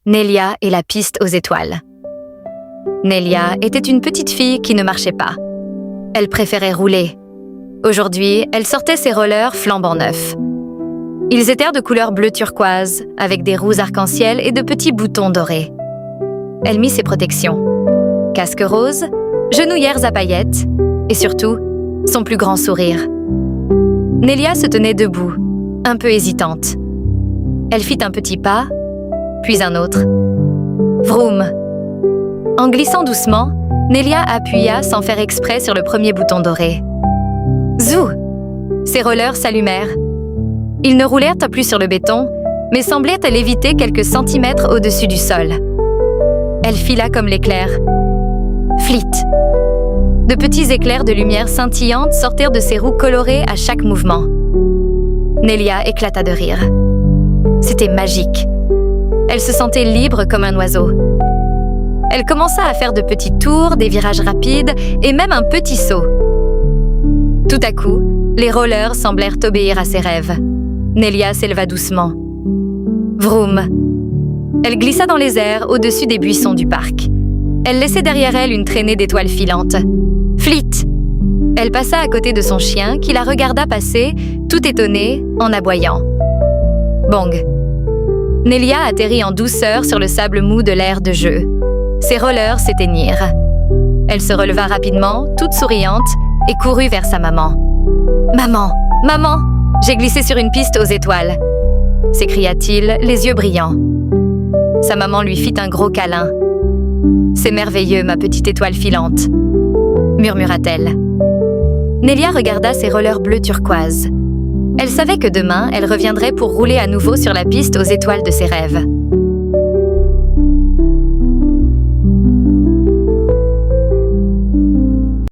Nelia et la piste aux étoiles. Nelia était une petite fille qui ne marchait pas. Elle préférait rouler. Aujourd'hui, elle sortait ses rollers flambant neufs. Ils étaient de couleur bleu turquoise, avec des roues arc-en-ciel et de petits boutons dorés. Elle mit ses protections. Casque rose, genouillères à paillettes et surtout, son plus grand sourire. Nelia se tenait debout, un peu hésitante. Elle fit un petit pas, puis un autre. Vroom! En glissant doucement, Nelia appuya sans faire exprès sur le premier bouton doré. Zou! Ses rollers s'allumèrent. Ils ne roulèrent plus sur le béton, mais semblaient léviter quelques centimètres au-dessus du sol. Elle fila comme l'éclair. Flit! De petits éclairs de lumière scintillante sortirent de ses roues colorées à chaque mouvement. Nelia éclata de rire. C'était magique. Elle se sentait libre comme un oiseau. Elle commença à faire de petits tours, des virages rapides et même un petit saut. Tout à coup, les rollers semblèrent obéir à ses rêves. Nelia s'éleva doucement. Vroom! Elle glissa dans les airs au-dessus des buissons du parc. Elle laissait derrière elle une traînée d'étoiles filantes. Flit! Elle passa à côté de son chien qui la regarda passer, tout étonné, en aboyant. Bong! Nelia atterrit en douceur sur le sable mou de l'aire de jeu. Ses rollers s'éteignirent. Elle se releva rapidement, toute souriante, et courut vers sa maman. « Maman! Maman! J'ai glissé sur une piste aux étoiles !» s'écria-t-il, les yeux brillants. Sa maman lui fit un gros câlin. « C'est merveilleux, ma petite étoile filante !» murmura-t-elle. Nelia regarda ses rollers bleu turquoise. Elle savait que demain, elle reviendrait pour rouler à nouveau sur la piste aux étoiles de ses rêves.